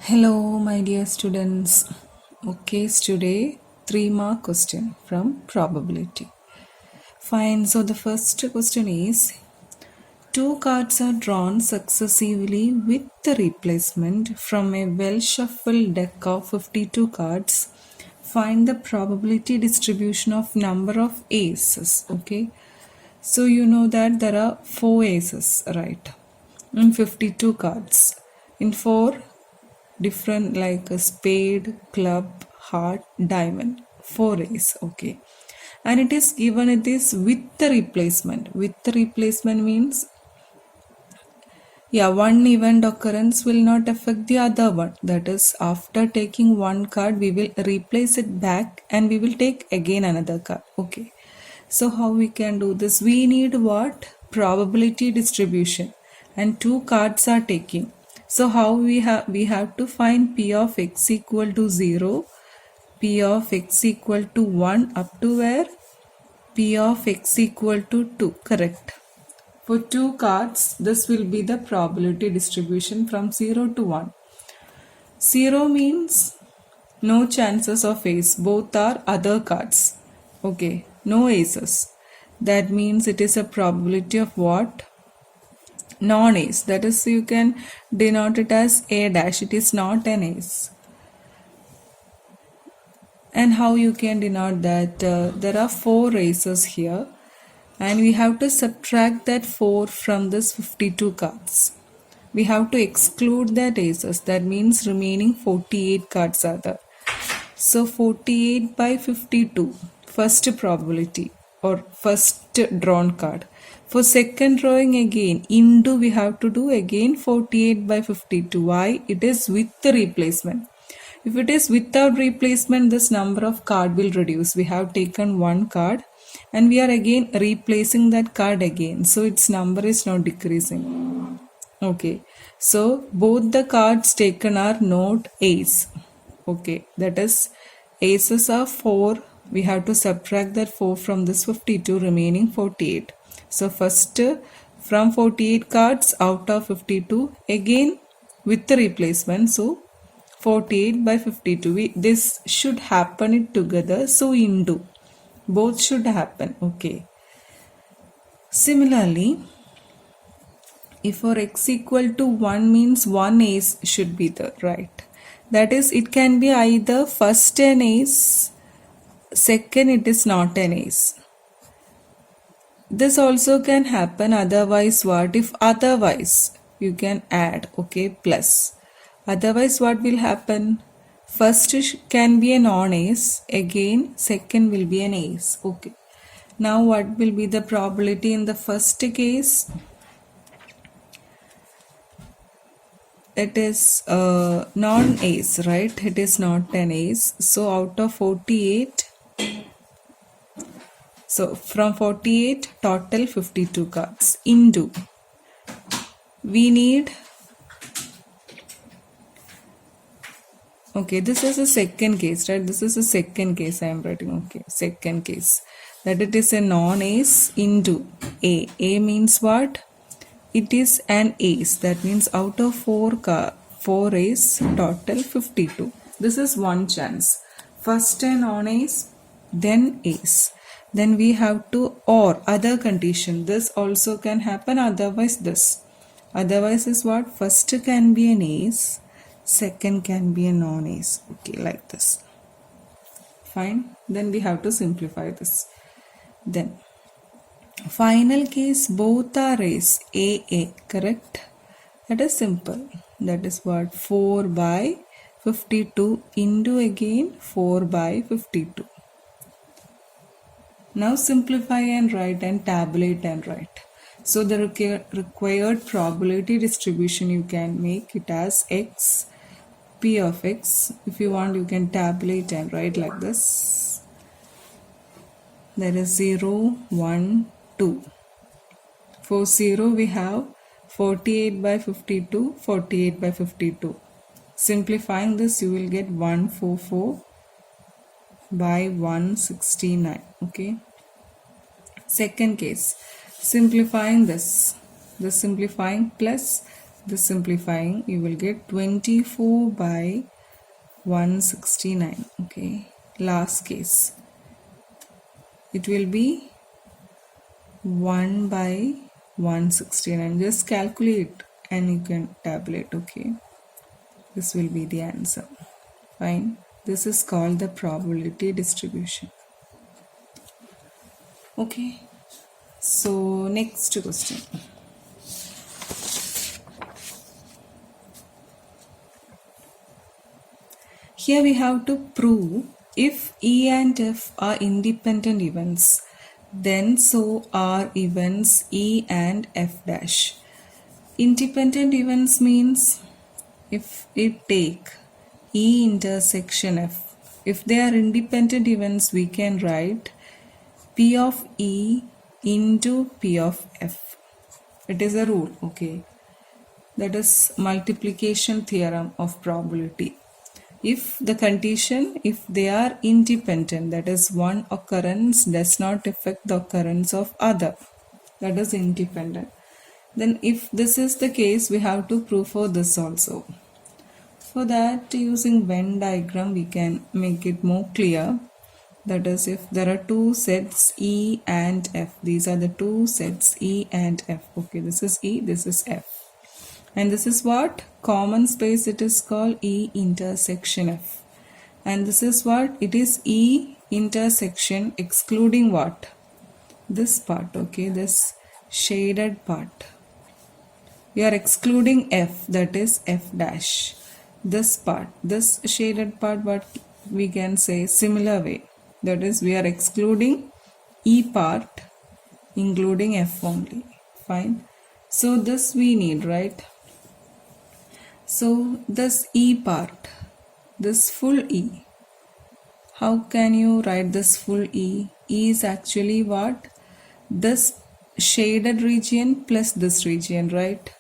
Hello, my dear students. Okay, today 3 mark question from probability. Fine. So the first question is two cards are drawn successively with the replacement from a well shuffled deck of 52 cards. Find the probability distribution of number of aces. Okay. So you know that there are 4 aces, right? In 52 cards. In 4 different like a spade, club, heart, diamond, 4 ace. Okay. And it is given it is with the replacement. With the replacement means one event occurrence will not affect the other one. That is, after taking one card, we will replace it back and we will take again another card. Okay. So how we can do this? We need what? Probability distribution. And two cards are taking. So how we have to find P of x equal to 0, P of x equal to 1 up to where? P of x equal to 2. Correct. For two cards, this will be the probability distribution from 0 to 1. 0 means no chances of ace. Both are other cards. Okay, no aces. That means it is a probability of what? Non-ace. That is, you can denote it as A dash. It is not an ace. And how you can denote that? There are 4 aces here. And we have to subtract that 4 from this 52 cards. We have to exclude that aces. That means remaining 48 cards are there. So 48 by 52, first probability or first drawn card. For second drawing again, into we have to do again 48 by 52. Why? It is with the replacement. If it is without replacement, this number of card will reduce. We have taken one card and we are again replacing that card again. So its number is not decreasing. Okay. So both the cards taken are not ace. Okay. That is aces are 4. We have to subtract that 4 from this 52, remaining 48. So first from 48 cards out of 52, again with the replacement. So 48 by 52. This should happen it together. So into. Both should happen. Okay. Similarly, if for x equal to 1 means 1 ace should be there, right? That is, it can be either first an ace, second it is not an ace. This also can happen, otherwise what? If otherwise, you can add, okay, plus. Otherwise what will happen? First can be a non-ace, again second will be an ace, okay. Now what will be the probability in the first case? It is non-ace, right? It is not an ace. So out of 48, so from 48 total 52 cards into, we need, okay, this is a second case, right? This is a second case I am writing, okay, second case. That it is a non-ace into A. A means what? It is an ace. That means out of 4 ace, total 52. This is one chance. First a non-ace, then ace. Then we have to, or other condition. This also can happen, otherwise this. Otherwise is what? First can be an ace, second can be a non-ace. Okay, like this. Fine. Then we have to simplify this. Then final case, both are ace, AA, correct? That is simple. That is what? 4 by 52 into again 4 by 52. Now simplify and write and tabulate and write. So the required probability distribution you can make it as x, P of x. If you want, you can tabulate and write like this. There is 0, 1, 2. For 0 we have 48 by 52, 48 by 52. Simplifying this, you will get 144 by 169. Okay. Second case, simplifying this simplifying plus this simplifying, you will get 24 by 169. Okay, last case, it will be 1 by 169. Just calculate and you can tabulate. Okay, this will be the answer. Fine. This is called the probability distribution. Okay, so next question. Here we have to prove if E and F are independent events, then so are events E and F dash. Independent events means if we take E intersection F, if they are independent events, we can write P of E into P of F. It is a rule, okay. That is multiplication theorem of probability. If the condition, if they are independent, that is one occurrence does not affect the occurrence of other, that is independent. Then if this is the case, we have to prove for this also. For that, using Venn diagram, we can make it more clear. That is, if there are two sets E and F, these are the two sets E and F. Okay, this is E, this is F. And this is what? Common space, it is called E intersection F. And this is what? It is E intersection excluding what? This part, okay, this shaded part. We are excluding F, that is F dash. This part, this shaded part, what we can say similar way. That is, we are excluding E part, including F only. Fine. So this we need, right? So this E part, this full E, how can you write this full E? E is actually what? This shaded region plus this region, right?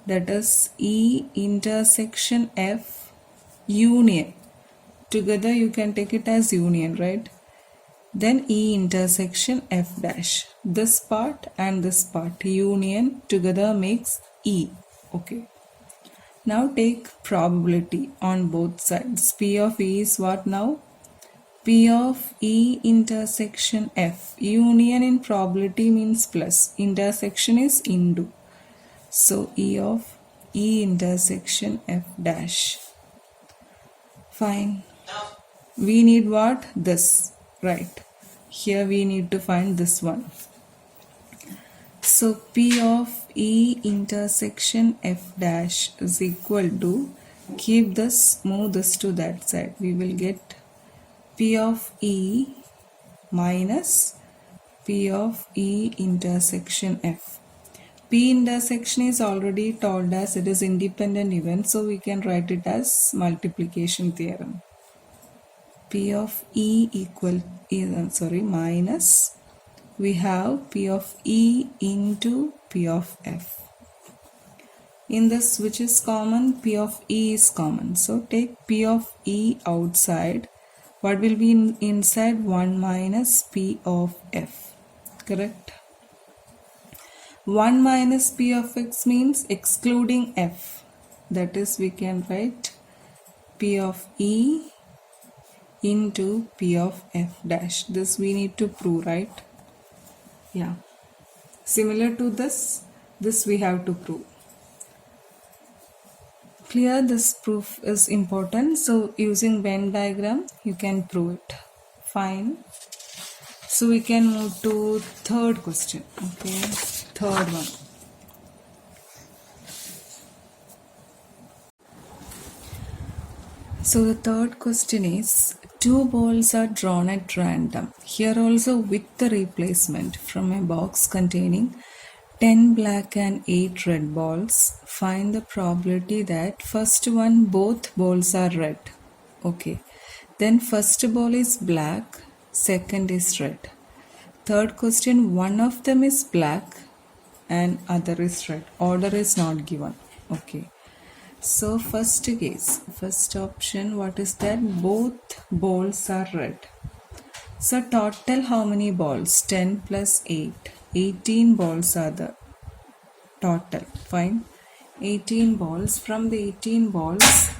That is E intersection F union. Together you can take it as union, right? Then E intersection F dash. This part and this part union together makes E. Okay. Now take probability on both sides. P of E is what now? P of E intersection F. Union in probability means plus. Intersection is into. So E of E intersection F dash. Fine. We need what? This. Right. Here we need to find this one. So P of E intersection F dash is equal to, keep this, move this to that side. We will get P of E minus P of E intersection F. P intersection is already told us it is independent event, so we can write it as multiplication theorem. P of E equal minus, we have P of E into P of F. In this, which is common? P of E is common. So take P of E outside. What will be inside? 1 minus P of F. Correct? 1 minus P of X means excluding F. That is, we can write P of E into P of F dash. This we need to prove, right? Yeah. Similar to this we have to prove. Clear? This proof is important. So using Venn diagram, you can prove it. Fine. So we can move to third question. Okay. Third one. So the third question is, two balls are drawn at random. Here also with the replacement from a box containing 10 black and 8 red balls. Find the probability that first one, both balls are red. Okay. Then first ball is black, second is red. Third question, one of them is black and other is red. Order is not given. Okay. So first case, first option, what is that? Both balls are red. So total how many balls? 10 plus 8. 18 balls are the total. Fine. 18 balls. From the 18 balls,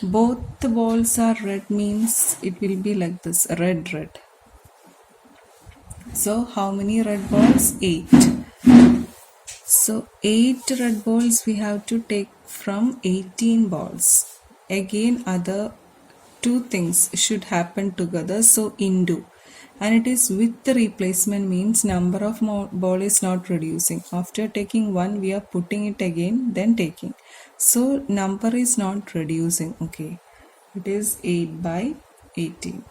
both the balls are red, means it will be like this, red, red. So how many red balls? 8. So 8 red balls we have to take from 18 balls. Again, other two things should happen together, so undo. And it is with the replacement, means number of ball is not reducing. After taking one, we are putting it again, then taking. So number is not reducing. Okay, it is 8 by 18.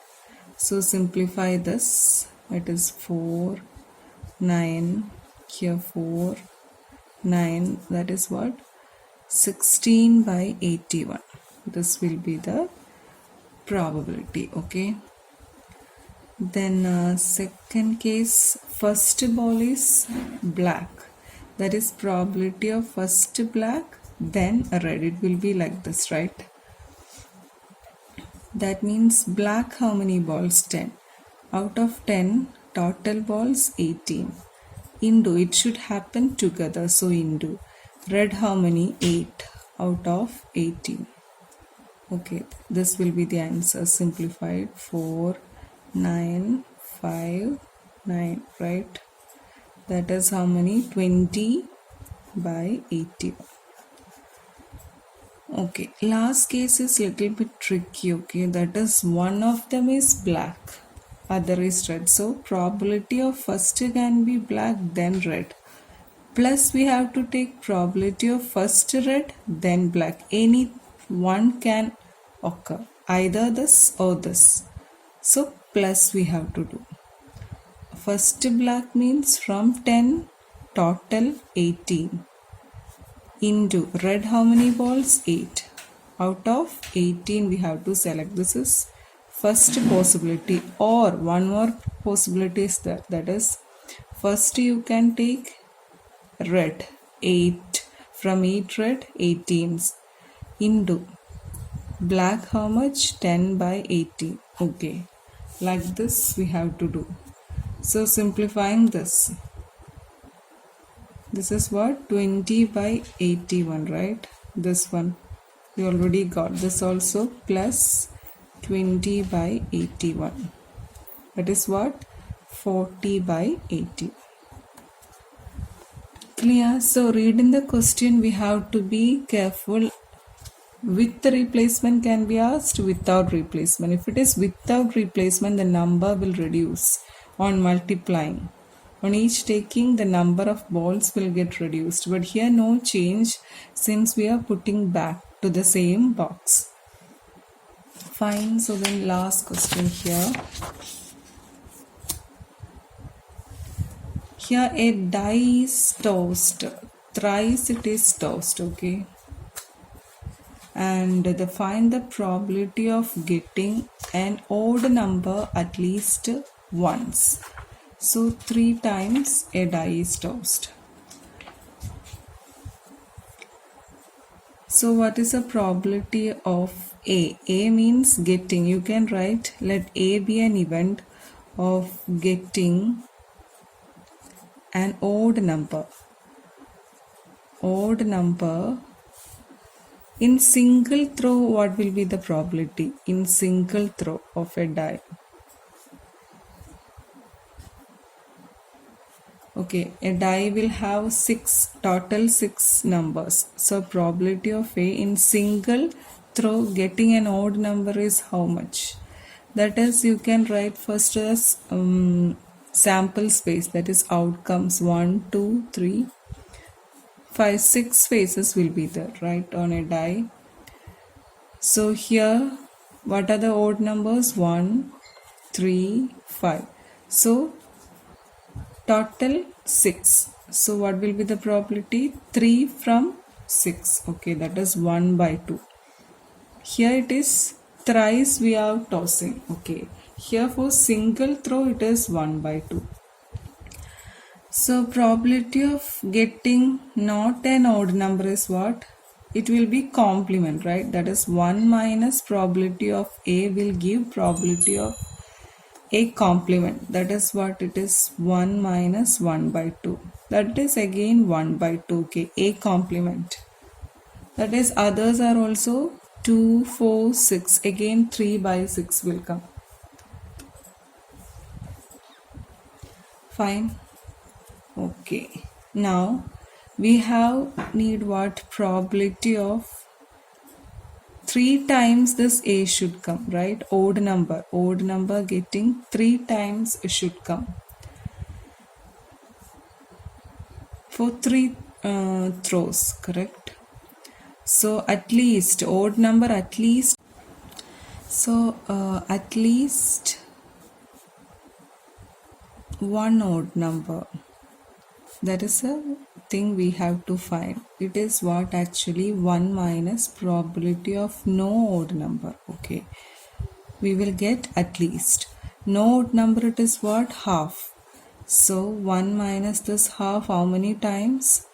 So simplify this. It is 4, 9, here 4, 9, that is what? 16 by 81. This will be the probability. Okay. Then second case, first ball is black. That is probability of first black, then red. It will be like this, right? That means black, how many balls? 10. Out of 10, total balls 18. Into, it should happen together, so into. Red, how many? 8 out of 18. Okay, this will be the answer. Simplified. 4, 9, 5, 9, right? That is how many? 20 by 80. Okay, last case is little bit tricky. Okay, that is one of them is black, other is red. So probability of first can be black, then red. Plus we have to take probability of first red, then black. Any one can occur, either this or this. So plus we have to do. First black means from 10, total 18. Into red, how many balls? 8. Out of 18 we have to select. This is first possibility, or one more possibility is there. That is, first you can take red, 8. From 8 red, 18s. Into black, how much? 10 by 18. Okay, like this we have to do. So simplifying this, this is what? 20 by 81, right? This one we already got. This also plus 20 by 81. That is what? 40 by 80. Clear? So reading the question, we have to be careful. With the replacement can be asked, without replacement. If it is without replacement, the number will reduce on multiplying. On each taking, the number of balls will get reduced. But here no change, since we are putting back to the same box. Fine. So then last question here. Here a die is tossed. Thrice it is tossed. Okay. And find the probability of getting an odd number at least once. So 3 times a die is tossed. So what is the probability of A? A means getting. You can write, let A be an event of getting an odd number. Odd number. In single throw, what will be the probability? In single throw of a die. Okay, a die will have total 6 numbers. So probability of A in single throw getting an odd number is how much? That is, you can write first as sample space, that is outcomes 1, 2, 3, 5, 6 spaces will be there, right, on a die. So here, what are the odd numbers? 1, 3, 5. So total 6. So what will be the probability? 3 from 6. Okay, that is 1 by 2. Here it is thrice we are tossing. Okay, here for single throw it is 1 by 2. So probability of getting not an odd number is what? It will be complement, right? That is 1 minus probability of A will give probability of a complement. That is what it is, 1 minus 1 by 2. That is again 1 by 2, okay, A complement. That is others are also 2, 4, 6. Again 3 by 6 will come. Fine. Okay. Now we have need what? Probability of 3 times this A should come, right? Odd number getting 3 times should come. For 3 throws, correct? So at least odd number at least. So at least one odd number. That is a thing we have to find. It is what? Actually 1 minus probability of no odd number. Okay. We will get at least. No odd number, it is what? Half. So 1 minus this half, how many times?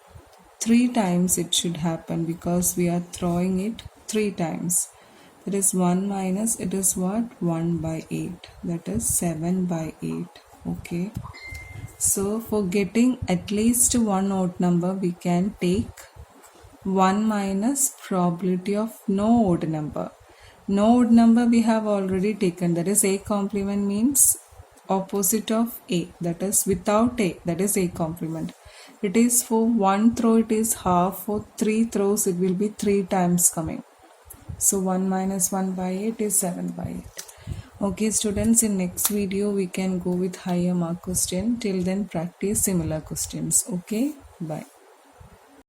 3 times it should happen because we are throwing it 3 times. That is 1 minus, it is what? 1 by 8. That is 7 by 8. Okay. So for getting at least one odd number, we can take 1 minus probability of no odd number. No odd number we have already taken. That is A complement means opposite of A. That is without A. That is A complement. It is for 1 throw it is half. For 3 throws it will be 3 times coming. So 1 minus 1 by 8 is 7 by 8. Okay students, in next video we can go with higher mark question. Till then practice similar questions. Okay, bye.